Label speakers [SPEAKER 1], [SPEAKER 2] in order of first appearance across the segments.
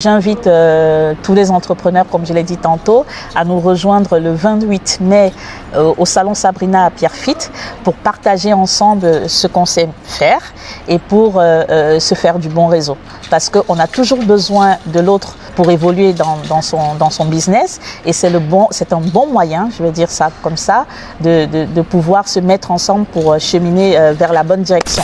[SPEAKER 1] J'invite tous les entrepreneurs, comme je l'ai dit tantôt, à nous rejoindre le 28 mai au Salon Sabrina à Pierrefitte pour partager ensemble ce qu'on sait faire et pour se faire du bon réseau. Parce qu'on a toujours besoin de l'autre pour évoluer dans son business et c'est un bon moyen, je vais dire ça comme ça, de pouvoir se mettre ensemble pour cheminer vers la bonne direction.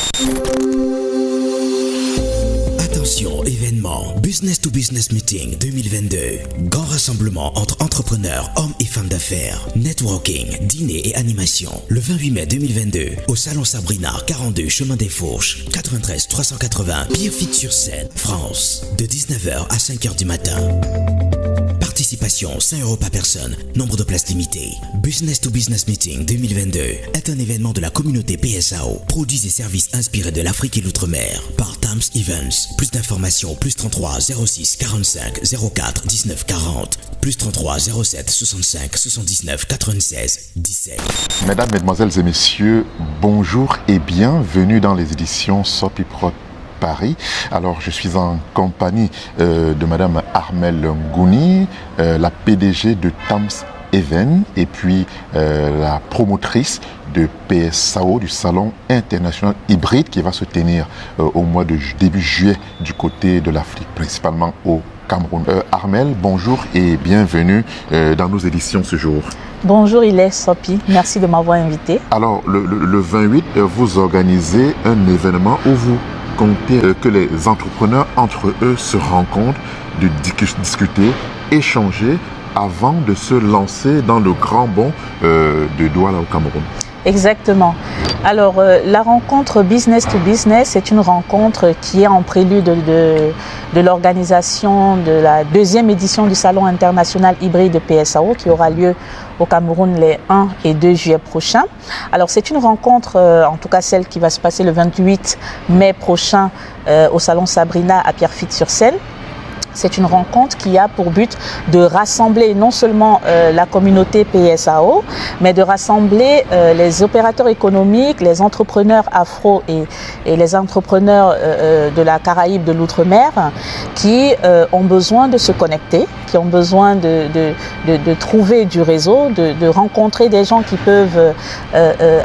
[SPEAKER 2] Attention, événement Business to Business Meeting 2022. Grand rassemblement entre entrepreneurs, hommes et femmes d'affaires. Networking, dîner et animation. Le 28 mai 2022 au Salon Sabrina, 42 Chemin des Fourches, 93 380 Pierrefitte-sur-Seine, France. De 19h à 5h du matin. Participation 5 € par personne, nombre de places limitées. Business to Business Meeting 2022 est un événement de la communauté PSAO, produits et services inspirés de l'Afrique et l'outre-mer, par Tams Events. Plus d'informations, plus 33 06 45 04 19 40, plus 33 07 65 79 96 17.
[SPEAKER 3] Mesdames, Mesdemoiselles et Messieurs, bonjour et bienvenue dans les éditions Sopiprod Paris. Alors, je suis en compagnie de Madame Armelle Ngouni, la PDG de Tams Events et puis la promotrice de PSAO, du Salon International Hybride qui va se tenir au mois de début juillet du côté de l'Afrique, principalement au Cameroun. Armelle, bonjour et bienvenue dans nos éditions ce jour.
[SPEAKER 1] Bonjour, il est Sopi. Merci de m'avoir invité.
[SPEAKER 3] Alors, le 28, vous organisez un événement où vous comptez que les entrepreneurs entre eux se rencontrent, de discuter, échanger avant de se lancer dans le grand bond de Douala au Cameroun.
[SPEAKER 1] Exactement. Alors, la rencontre Business to Business, c'est une rencontre qui est en prélude de l'organisation de la deuxième édition du Salon international hybride de PSAO qui aura lieu au Cameroun les 1 et 2 juillet prochains. Alors, c'est une rencontre, en tout cas celle qui va se passer le 28 mai prochain au Salon Sabrina à Pierrefitte-sur-Seine. C'est une rencontre qui a pour but de rassembler non seulement la communauté PSAO, mais de rassembler les opérateurs économiques, les entrepreneurs afro et les entrepreneurs de la Caraïbe, de l'outre-mer, qui ont besoin de se connecter, qui ont besoin de trouver du réseau, de rencontrer des gens qui peuvent,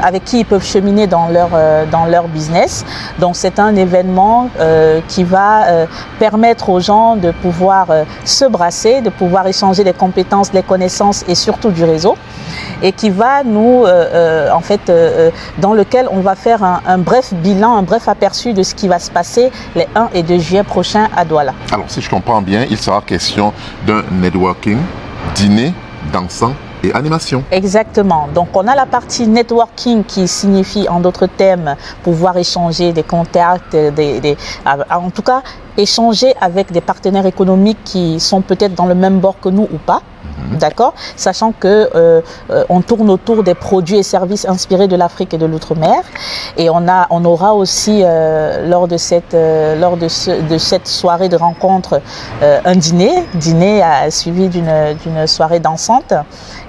[SPEAKER 1] avec qui ils peuvent cheminer dans leur business. Donc c'est un événement qui va permettre aux gens de pouvoir se brasser, de pouvoir échanger des compétences, des connaissances et surtout du réseau, et qui va nous, dans lequel on va faire un bref bilan, un bref aperçu de ce qui va se passer les 1 et 2 juillet prochains à Douala.
[SPEAKER 3] Alors, si je comprends bien, il sera question d'un networking, dîner, dansant et animation.
[SPEAKER 1] Exactement. Donc, on a la partie networking qui signifie, en d'autres termes, pouvoir échanger des contacts, en tout cas, échanger avec des partenaires économiques qui sont peut-être dans le même bord que nous ou pas. D'accord, sachant que on tourne autour des produits et services inspirés de l'Afrique et de l'outre-mer, et on aura aussi lors de cette soirée de rencontre un dîner suivi d'une soirée dansante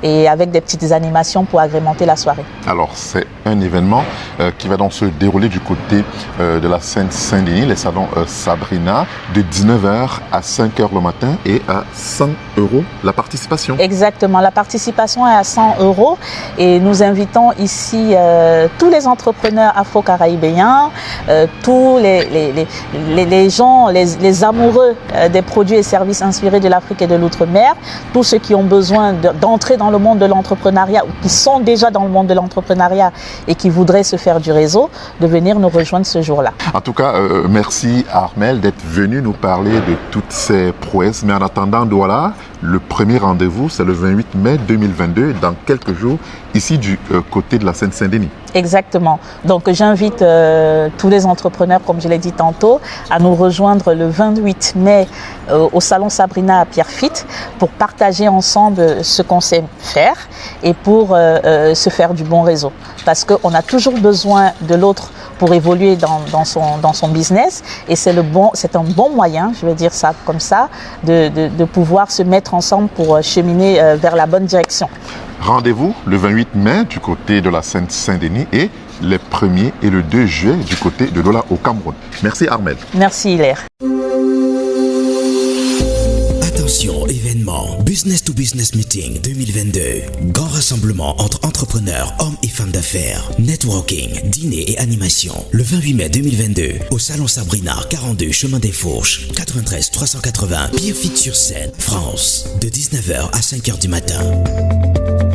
[SPEAKER 1] et avec des petites animations pour agrémenter la soirée.
[SPEAKER 3] Alors c'est un événement qui va donc se dérouler du côté de la Seine-Saint-Denis, les salons Sabrina, de 19h à 5h le matin et à 100 € la participation.
[SPEAKER 1] Exactement, la participation est à 100 € et nous invitons ici tous les entrepreneurs afro-caribéens, tous les gens, les amoureux des produits et services inspirés de l'Afrique et de l'outre-mer, tous ceux qui ont besoin d'entrer dans le monde de l'entrepreneuriat ou qui sont déjà dans le monde de l'entrepreneuriat et qui voudraient se faire du réseau, de venir nous rejoindre ce jour-là.
[SPEAKER 3] En tout cas, merci Armelle d'être venu nous parler de toutes ces prouesses. Mais en attendant, Douala, le premier rendez-vous, c'est le 28 mai 2022, dans quelques jours, ici du côté de la Seine-Saint-Denis.
[SPEAKER 1] Exactement. Donc j'invite tous les entrepreneurs, comme je l'ai dit tantôt, à nous rejoindre le 28 mai au Salon Sabrina à Pierrefitte pour partager ensemble ce qu'on sait faire et pour se faire du bon réseau. Parce qu'on a toujours besoin de l'autre pour évoluer dans son business et c'est un bon moyen, je vais dire ça comme ça, de pouvoir se mettre ensemble pour cheminer vers la bonne direction.
[SPEAKER 3] Rendez-vous le 28 mai du côté de la Seine-Saint-Denis et les 1er et le 2 juillet du côté de Douala au Cameroun. Merci Armelle.
[SPEAKER 1] Merci Hilaire.
[SPEAKER 2] Attention, événement Business to Business Meeting 2022. Grand rassemblement entre entrepreneurs, hommes et femmes d'affaires. Networking, dîner et animation. Le 28 mai 2022 au Salon Sabrina, 42 Chemin des Fourches, 93 380 Pierrefitte-sur-Seine, France. De 19h à 5h du matin.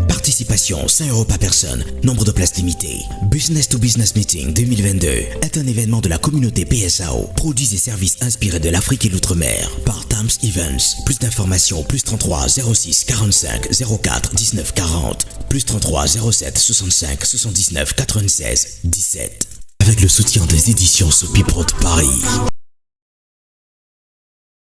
[SPEAKER 2] Participation 5 € par personne, nombre de places limitées. Business to Business Meeting 2022 est un événement de la communauté PSAO, produits et services inspirés de l'Afrique et l'outre-mer, par Tams Events. Plus d'informations, plus 33 06 45 04 19 40, plus 33 07 65 79 96 17. Avec le soutien des éditions Sopi Pro de Paris.